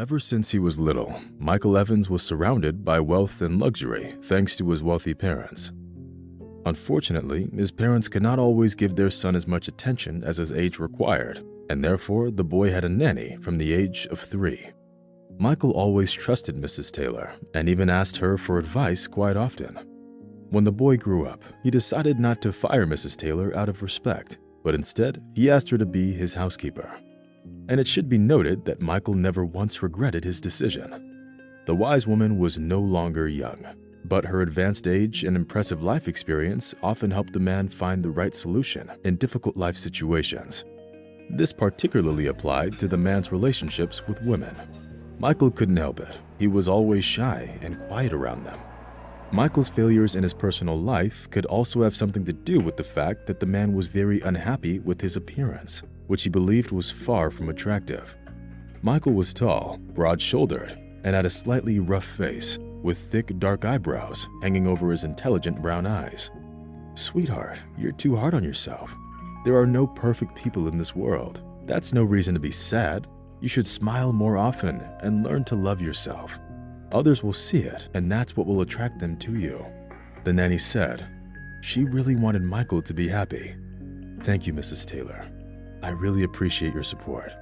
Ever since he was little, Michael Evans was surrounded by wealth and luxury thanks to his wealthy parents. Unfortunately, his parents could not always give their son as much attention as his age required, and therefore the boy had a nanny from the age of 3. Michael always trusted Mrs. Taylor and even asked her for advice quite often. When the boy grew up, he decided not to fire Mrs. Taylor out of respect, but instead he asked her to be his housekeeper. And it should be noted that Michael never once regretted his decision. The wise woman was no longer young, but her advanced age and impressive life experience often helped the man find the right solution in difficult life situations. This particularly applied to the man's relationships with women. Michael couldn't help it. He was always shy and quiet around them. Michael's failures in his personal life could also have something to do with the fact that the man was very unhappy with his appearance, which he believed was far from attractive. Michael was tall, broad-shouldered, and had a slightly rough face, with thick, dark eyebrows hanging over his intelligent brown eyes. "Sweetheart, you're too hard on yourself. There are no perfect people in this world. That's no reason to be sad. You should smile more often and learn to love yourself. Others will see it, and that's what will attract them to you," the nanny said. She really wanted Michael to be happy. "Thank you, Mrs. Taylor. I really appreciate your support,"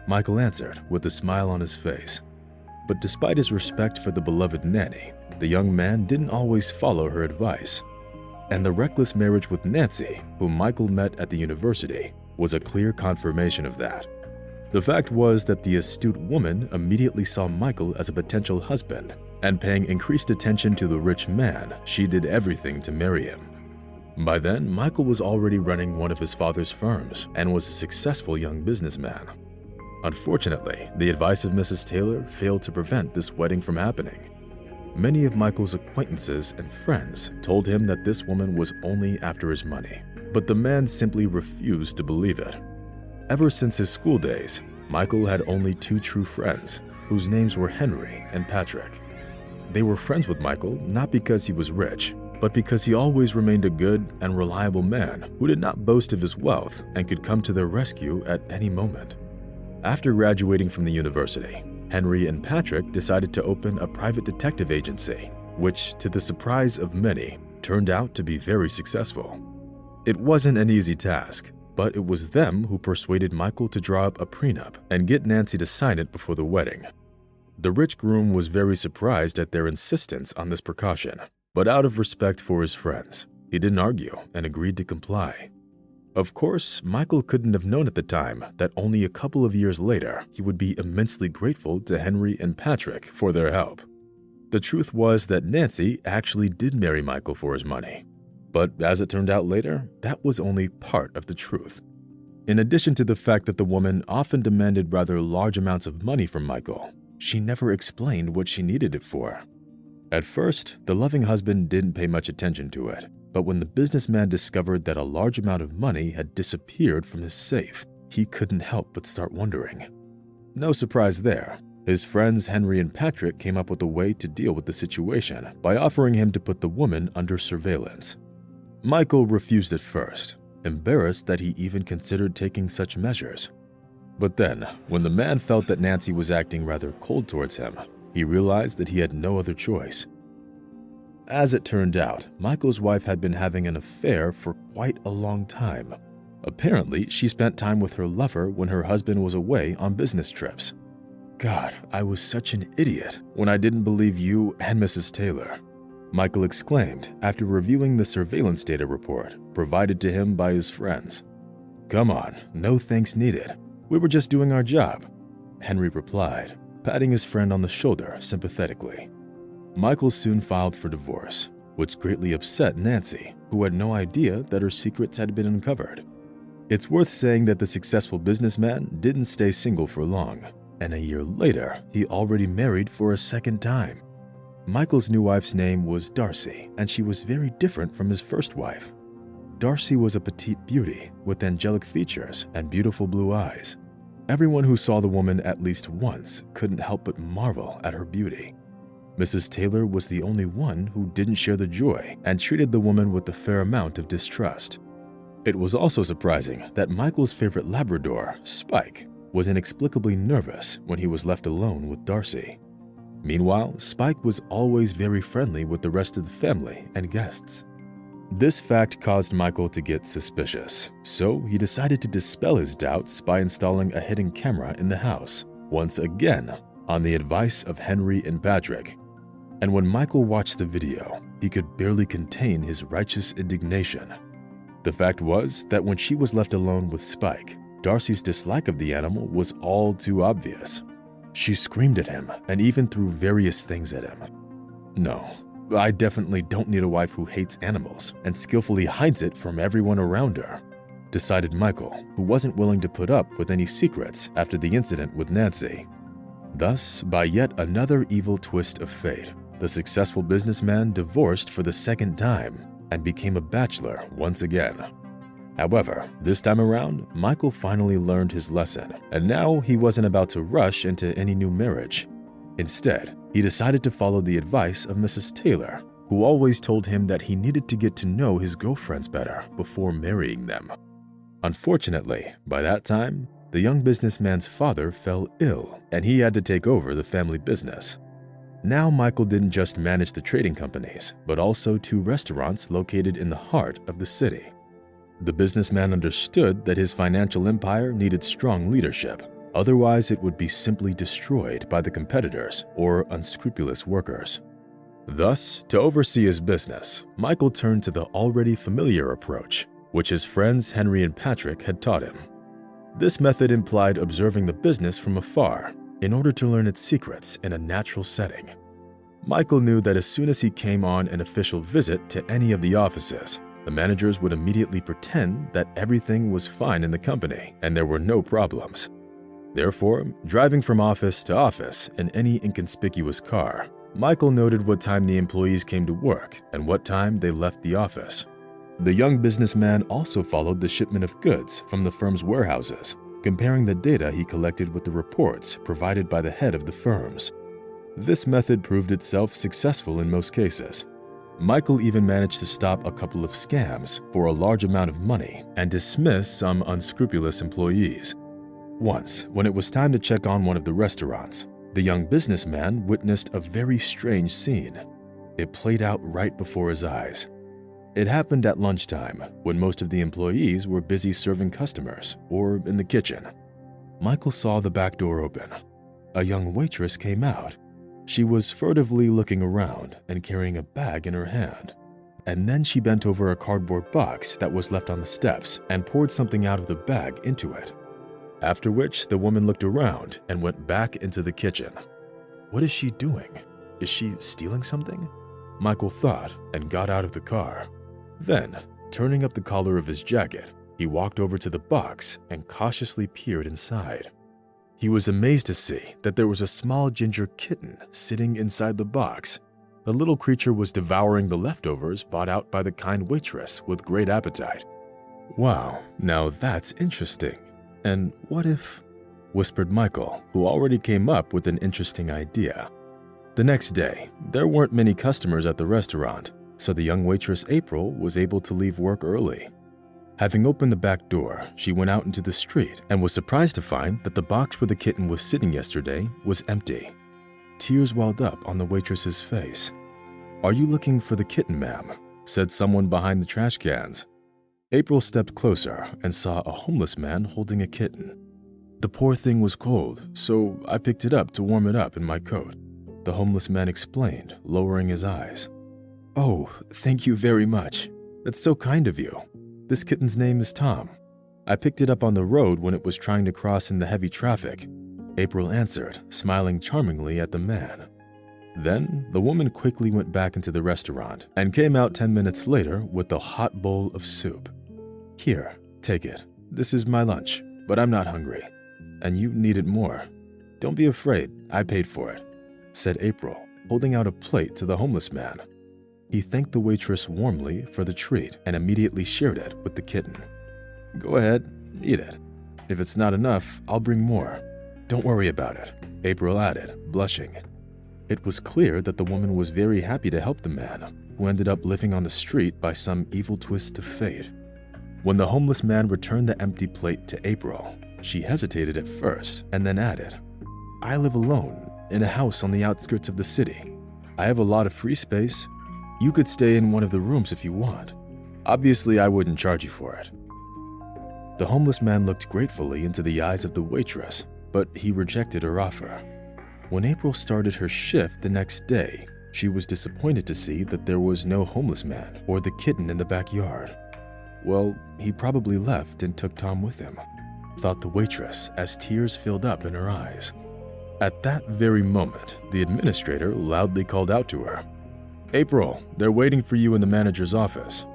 Michael answered with a smile on his face. But despite his respect for the beloved nanny, the young man didn't always follow her advice. And the reckless marriage with Nancy, whom Michael met at the university, was a clear confirmation of that. The fact was that the astute woman immediately saw Michael as a potential husband, and paying increased attention to the rich man, she did everything to marry him. By then, Michael was already running one of his father's firms and was a successful young businessman. Unfortunately, the advice of Mrs. Taylor failed to prevent this wedding from happening. Many of Michael's acquaintances and friends told him that this woman was only after his money, but the man simply refused to believe it. Ever since his school days, Michael had only 2 true friends, whose names were Henry and Patrick. They were friends with Michael not because he was rich, but because he always remained a good and reliable man who did not boast of his wealth and could come to their rescue at any moment. After graduating from the university, Henry and Patrick decided to open a private detective agency, which, to the surprise of many, turned out to be very successful. It wasn't an easy task, but it was them who persuaded Michael to draw up a prenup and get Nancy to sign it before the wedding. The rich groom was very surprised at their insistence on this precaution, but out of respect for his friends, he didn't argue and agreed to comply. Of course, Michael couldn't have known at the time that only a couple of years later he would be immensely grateful to Henry and Patrick for their help. The truth was that Nancy actually did marry Michael for his money. But as it turned out later, that was only part of the truth. In addition to the fact that the woman often demanded rather large amounts of money from Michael, she never explained what she needed it for. At first, the loving husband didn't pay much attention to it, but when the businessman discovered that a large amount of money had disappeared from his safe, he couldn't help but start wondering. No surprise there. His friends Henry and Patrick came up with a way to deal with the situation by offering him to put the woman under surveillance. Michael refused at first, embarrassed that he even considered taking such measures. But then, when the man felt that Nancy was acting rather cold towards him, he realized that he had no other choice. As it turned out, Michael's wife had been having an affair for quite a long time. Apparently, she spent time with her lover when her husband was away on business trips. "God, I was such an idiot when I didn't believe you and Mrs. Taylor," Michael exclaimed after reviewing the surveillance data report provided to him by his friends. "Come on, no thanks needed. We were just doing our job," Henry replied, patting his friend on the shoulder sympathetically. Michael soon filed for divorce, which greatly upset Nancy, who had no idea that her secrets had been uncovered. It's worth saying that the successful businessman didn't stay single for long, and a year later, he already married for a second time. Michael's new wife's name was Darcy, and she was very different from his first wife. Darcy was a petite beauty with angelic features and beautiful blue eyes. Everyone who saw the woman at least once couldn't help but marvel at her beauty. Mrs. Taylor was the only one who didn't share the joy and treated the woman with a fair amount of distrust. It was also surprising that Michael's favorite Labrador, Spike, was inexplicably nervous when he was left alone with Darcy. Meanwhile, Spike was always very friendly with the rest of the family and guests. This fact caused Michael to get suspicious, so he decided to dispel his doubts by installing a hidden camera in the house, once again on the advice of Henry and Patrick. And when Michael watched the video, he could barely contain his righteous indignation. The fact was that when she was left alone with Spike, Darcy's dislike of the animal was all too obvious. She screamed at him and even threw various things at him. No, I definitely don't need a wife who hates animals and skillfully hides it from everyone around her, decided Michael, who wasn't willing to put up with any secrets after the incident with Nancy. Thus, by yet another evil twist of fate, the successful businessman divorced for the second time and became a bachelor once again. However, this time around, Michael finally learned his lesson, and now he wasn't about to rush into any new marriage. Instead, he decided to follow the advice of Mrs. Taylor, who always told him that he needed to get to know his girlfriends better before marrying them. Unfortunately, by that time, the young businessman's father fell ill, and he had to take over the family business. Now Michael didn't just manage the trading companies, but also 2 restaurants located in the heart of the city. The businessman understood that his financial empire needed strong leadership, otherwise it would be simply destroyed by the competitors or unscrupulous workers. Thus, to oversee his business, Michael turned to the already familiar approach, which his friends Henry and Patrick had taught him. This method implied observing the business from afar in order to learn its secrets in a natural setting. Michael knew that as soon as he came on an official visit to any of the offices, the managers would immediately pretend that everything was fine in the company and there were no problems. Therefore, driving from office to office in any inconspicuous car, Michael noted what time the employees came to work and what time they left the office. The young businessman also followed the shipment of goods from the firm's warehouses, comparing the data he collected with the reports provided by the head of the firms. This method proved itself successful in most cases. Michael even managed to stop a couple of scams for a large amount of money and dismiss some unscrupulous employees. Once, when it was time to check on one of the restaurants, the young businessman witnessed a very strange scene. It played out right before his eyes. It happened at lunchtime, when most of the employees were busy serving customers or in the kitchen. Michael saw the back door open. A young waitress came out. She was furtively looking around and carrying a bag in her hand. And then she bent over a cardboard box that was left on the steps and poured something out of the bag into it. After which, the woman looked around and went back into the kitchen. What is she doing? Is she stealing something? Michael thought and got out of the car. Then, turning up the collar of his jacket, he walked over to the box and cautiously peered inside. He was amazed to see that there was a small ginger kitten sitting inside the box. The little creature was devouring the leftovers bought out by the kind waitress with great appetite. Wow, now that's interesting. And what if… whispered Michael, who already came up with an interesting idea. The next day, there weren't many customers at the restaurant, so the young waitress April was able to leave work early. Having opened the back door, she went out into the street and was surprised to find that the box where the kitten was sitting yesterday was empty. Tears welled up on the waitress's face. "Are you looking for the kitten, ma'am?" said someone behind the trash cans. April stepped closer and saw a homeless man holding a kitten. "The poor thing was cold, so I picked it up to warm it up in my coat," the homeless man explained, lowering his eyes. "Oh, thank you very much. That's so kind of you. This kitten's name is Tom. I picked it up on the road when it was trying to cross in the heavy traffic," April answered, smiling charmingly at the man. Then, the woman quickly went back into the restaurant and came out 10 minutes later with a hot bowl of soup. "Here, take it. This is my lunch, but I'm not hungry. And you need it more. Don't be afraid, I paid for it," said April, holding out a plate to the homeless man. He thanked the waitress warmly for the treat and immediately shared it with the kitten. "Go ahead, eat it. If it's not enough, I'll bring more. Don't worry about it," April added, blushing. It was clear that the woman was very happy to help the man, who ended up living on the street by some evil twist of fate. When the homeless man returned the empty plate to April, She hesitated at first and then added, "I live alone in a house on the outskirts of the city. I have a lot of free space. You could stay in one of the rooms if you want. Obviously, I wouldn't charge you for it." The homeless man looked gratefully into the eyes of the waitress, but he rejected her offer. When April started her shift the next day, she was disappointed to see that there was no homeless man or the kitten in the backyard. Well, he probably left and took Tom with him, thought the waitress as tears filled up in her eyes. At that very moment, the administrator loudly called out to her, "April, they're waiting for you in the manager's office.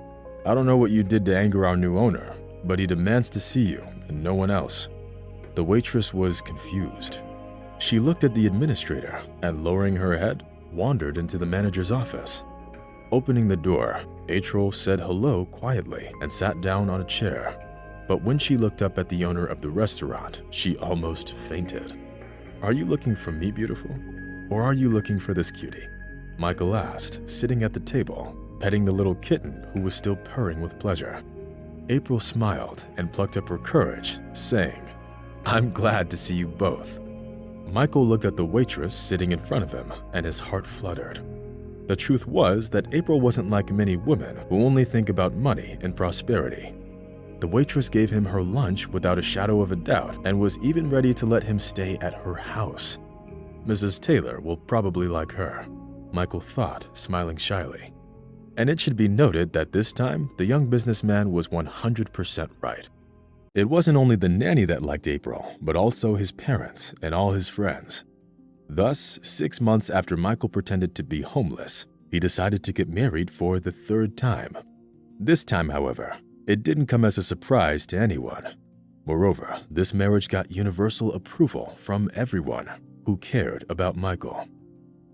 I don't know what you did to anger our new owner, but he demands to see you and no one else." The waitress was confused. She looked at the administrator and, lowering her head, wandered into the manager's office. Opening the door, April said hello quietly and sat down on a chair. But when she looked up at the owner of the restaurant, she almost fainted. "Are you looking for me, beautiful? Or are you looking for this cutie?" Michael asked, sitting at the table, petting the little kitten who was still purring with pleasure. April smiled and plucked up her courage, saying, "I'm glad to see you both." Michael looked at the waitress sitting in front of him, and his heart fluttered. The truth was that April wasn't like many women who only think about money and prosperity. The waitress gave him her lunch without a shadow of a doubt and was even ready to let him stay at her house. Mrs. Taylor will probably like her, Michael thought, smiling shyly. And it should be noted that this time, the young businessman was 100% right. It wasn't only the nanny that liked April, but also his parents and all his friends. Thus, 6 months after Michael pretended to be homeless, he decided to get married for the third time. This time, however, it didn't come as a surprise to anyone. Moreover, this marriage got universal approval from everyone who cared about Michael.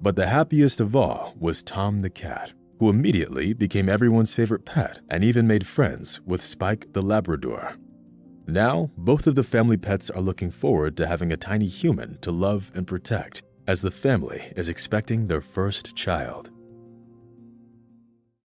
But the happiest of all was Tom the cat, who immediately became everyone's favorite pet and even made friends with Spike the Labrador. Now, both of the family pets are looking forward to having a tiny human to love and protect, as the family is expecting their first child.